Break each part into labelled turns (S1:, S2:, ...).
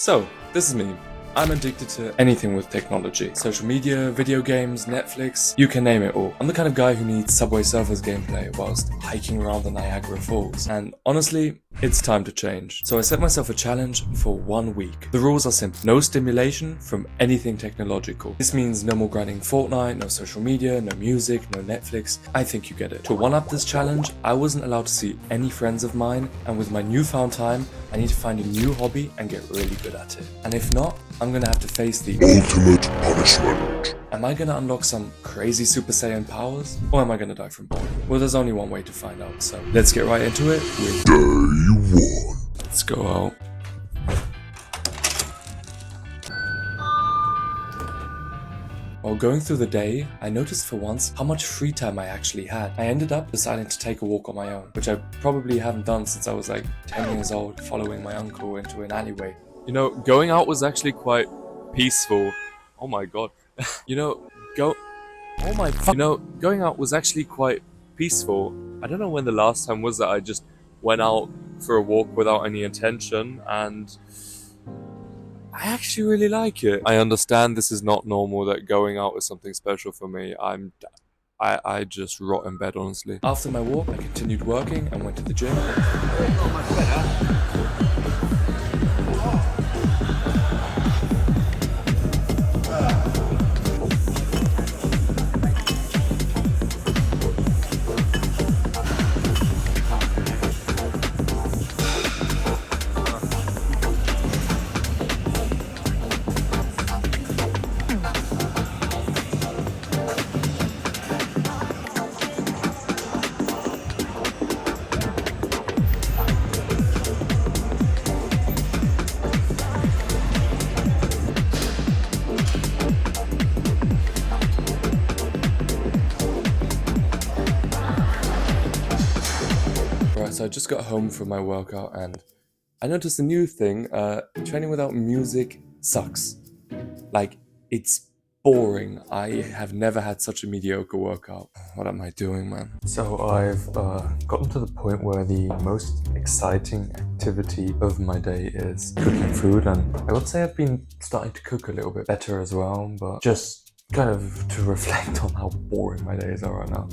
S1: So, this is me. I'm addicted to anything with technology. Social media, video games, Netflix, you can name it all. I'm the kind of guy who needs Subway Surfers gameplay whilst hiking around the Niagara Falls. And honestly, it's time to change. So I set myself a challenge for 1 week. The rules are simple. No stimulation from anything technological. This means no more grinding Fortnite, no social media, no music, no Netflix. I think you get it. To one-up this challenge, I wasn't allowed to see any friends of mine, and with my newfound time, I need to find a new hobby and get really good at it. And if not, I'm gonna have to face the
S2: ultimate punishment.
S1: Am I gonna unlock some crazy Super Saiyan powers? Or am I gonna die from boredom? Well, there's only one way to find out, so let's get right into it with
S2: Day 1.
S1: Let's go out. While going through the day, I noticed for once how much free time I actually had. I ended up deciding to take a walk on my own, which I probably haven't done since I was like 10 years old, following my uncle into an alleyway. You know, going out was actually quite peaceful. Oh my god. Going out was actually quite peaceful. I don't know when the last time was that I just went out for a walk without any intention, and I actually really like it. I understand this is not normal, that going out is something special for me. I just rot in bed, honestly. After my walk, I continued working and went to the gym. So I just got home from my workout and I noticed a new thing. Training without music sucks. Like, it's boring. I have never had such a mediocre workout. What am I doing, man? So I've gotten to the point where the most exciting activity of my day is cooking food, and I would say I've been starting to cook a little bit better as well, but just kind of to reflect on how boring my days are right now.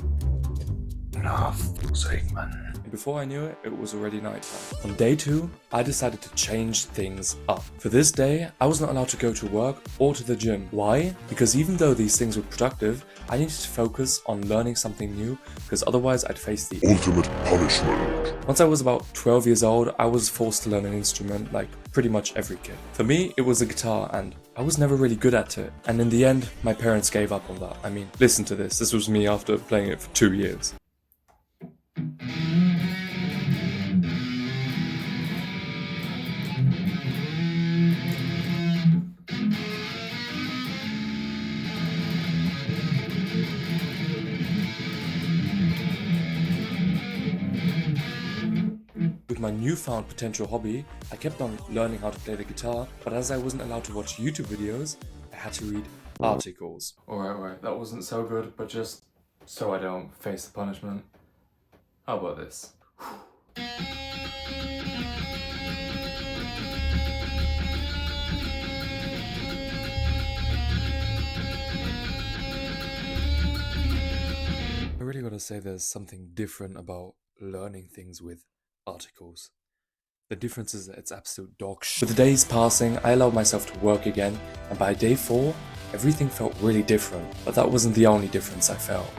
S1: Oh, for fuck's sake, man. Before I knew it, it was already nighttime. On day 2, I decided to change things up. For this day, I was not allowed to go to work or to the gym. Why? Because even though these things were productive, I needed to focus on learning something new, because otherwise I'd face the
S2: ultimate punishment.
S1: Once I was about 12 years old, I was forced to learn an instrument like pretty much every kid. For me, it was a guitar, and I was never really good at it. And in the end, my parents gave up on that. I mean, listen to this. This was me after playing it for 2 years. With my newfound potential hobby, I kept on learning how to play the guitar, but as I wasn't allowed to watch YouTube videos, I had to read articles. Alright, that wasn't so good, but just so I don't face the punishment. How about this? I really gotta say there's something different about learning things with articles. The difference is that it's absolute dog shit. With the days passing, I allowed myself to work again, and by day 4, everything felt really different, but that wasn't the only difference I felt.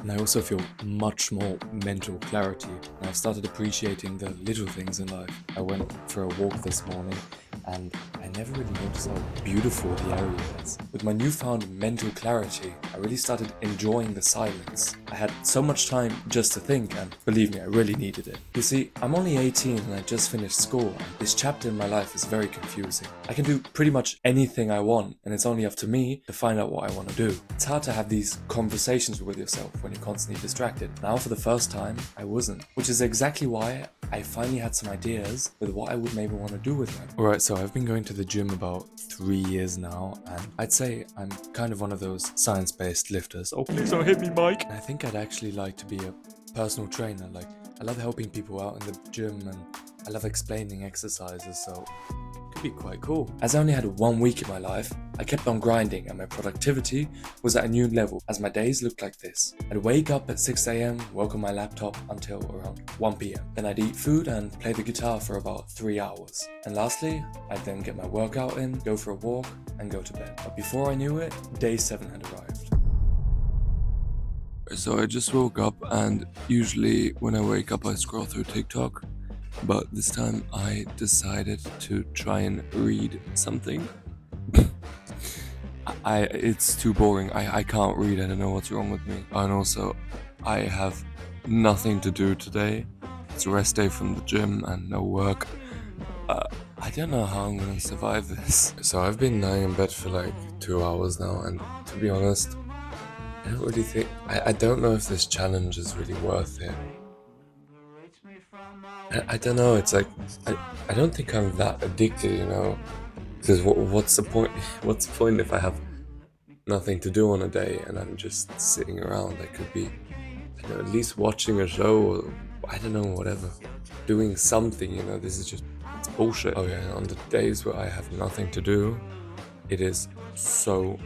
S1: And I also feel much more mental clarity, and I've started appreciating the little things in life. I went for a walk this morning, and I never really noticed how beautiful the area is. With my newfound mental clarity, I really started enjoying the silence. I had so much time just to think, and believe me, I really needed it. You see, I'm only 18 and I just finished school, and this chapter in my life is very confusing. I can do pretty much anything I want, and it's only up to me to find out what I want to do. It's hard to have these conversations with yourself when you're constantly distracted. Now, for the first time, I wasn't, which is exactly why I finally had some ideas with what I would maybe want to do with them. Alright, so I've been going to the gym about 3 years now, and I'd say I'm kind of one of those science-based lifters. Oh, please don't hit me, Mike! I think I'd actually like to be a personal trainer. Like, I love helping people out in the gym and I love explaining exercises, so it could be quite cool. As I only had 1 week in my life, I kept on grinding and my productivity was at a new level as my days looked like this. I'd wake up at 6 a.m, work on my laptop until around 1 p.m. Then I'd eat food and play the guitar for about 3 hours. And lastly, I'd then get my workout in, go for a walk, and go to bed. But before I knew it, day 7 had arrived. So I just woke up, and usually when I wake up I scroll through TikTok, but this time I decided to try and read something. It's too boring. I can't read. I don't know what's wrong with me. And also, I have nothing to do today. It's a rest day from the gym and no work. I don't know how I'm gonna survive this. So I've been lying in bed for like 2 hours now, and to be honest, I don't really think. I don't know if this challenge is really worth it. I don't know. It's like I don't think I'm that addicted, you know. Because what's the point? What's the point if I have nothing to do on a day and I'm just sitting around? I could be, I don't know, at least watching a show or I don't know, whatever, doing something. You know, this is just it's bullshit. Oh yeah, on the days where I have nothing to do, it is so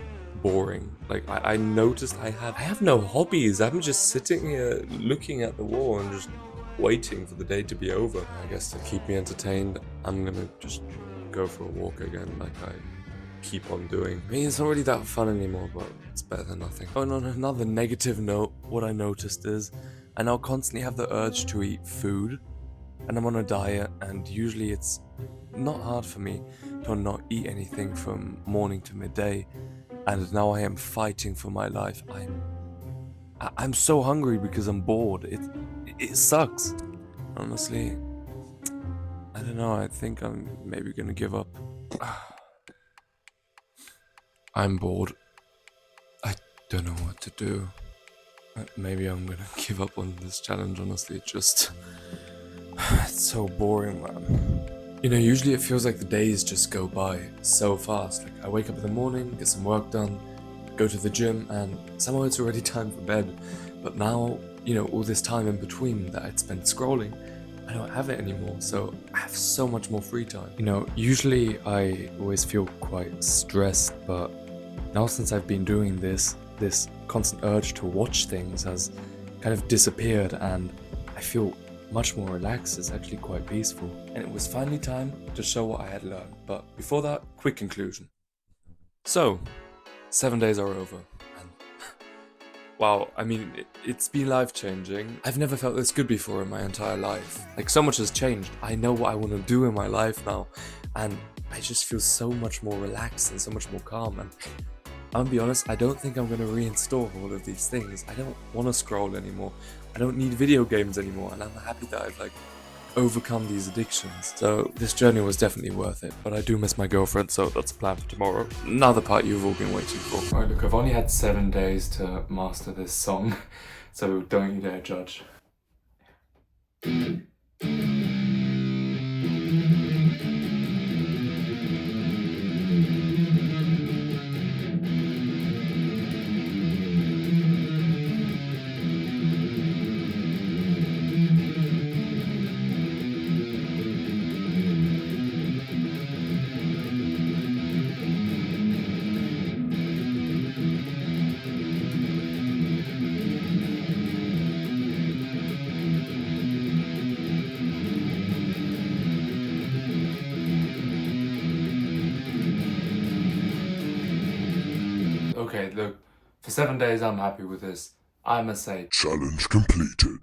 S1: boring. Like I noticed I have no hobbies. I'm just sitting here looking at the wall and just waiting for the day to be over. I guess to keep me entertained, I'm gonna just go for a walk again, like I keep on doing. I mean, it's not really that fun anymore, but it's better than nothing. Oh, and on another negative note, what I noticed is I now constantly have the urge to eat food, and I'm on a diet, and usually it's not hard for me to not eat anything from morning to midday, and now I am fighting for my life. I'm so hungry because I'm bored. It sucks. Honestly, I don't know, I think I'm maybe gonna give up. I'm bored. I don't know what to do. Maybe I'm gonna give up on this challenge, honestly. It's so boring, man. You know, usually it feels like the days just go by so fast. Like, I wake up in the morning, get some work done, go to the gym, and somehow it's already time for bed. But now, you know, all this time in between that I'd spent scrolling, I don't have it anymore, so I have so much more free time. You know, usually I always feel quite stressed, but now since I've been doing this constant urge to watch things has kind of disappeared, and I feel much more relaxed. It's actually quite peaceful. And it was finally time to show what I had learned. But before that, quick conclusion. So, 7 days are over. And wow, I mean, it's been life-changing. I've never felt this good before in my entire life. Like, so much has changed. I know what I want to do in my life now. And I just feel so much more relaxed and so much more calm. And I'm gonna be honest, I don't think I'm gonna reinstall all of these things. I don't want to scroll anymore. I don't need video games anymore. And I'm happy that I've, like, overcome these addictions. So this journey was definitely worth it. But I do miss my girlfriend, so that's a plan for tomorrow. Another part you've all been waiting for. Alright, look, I've only had 7 days to master this song, so don't you dare judge. Okay, look, for 7 days I'm happy with this. I must say,
S2: Challenge completed.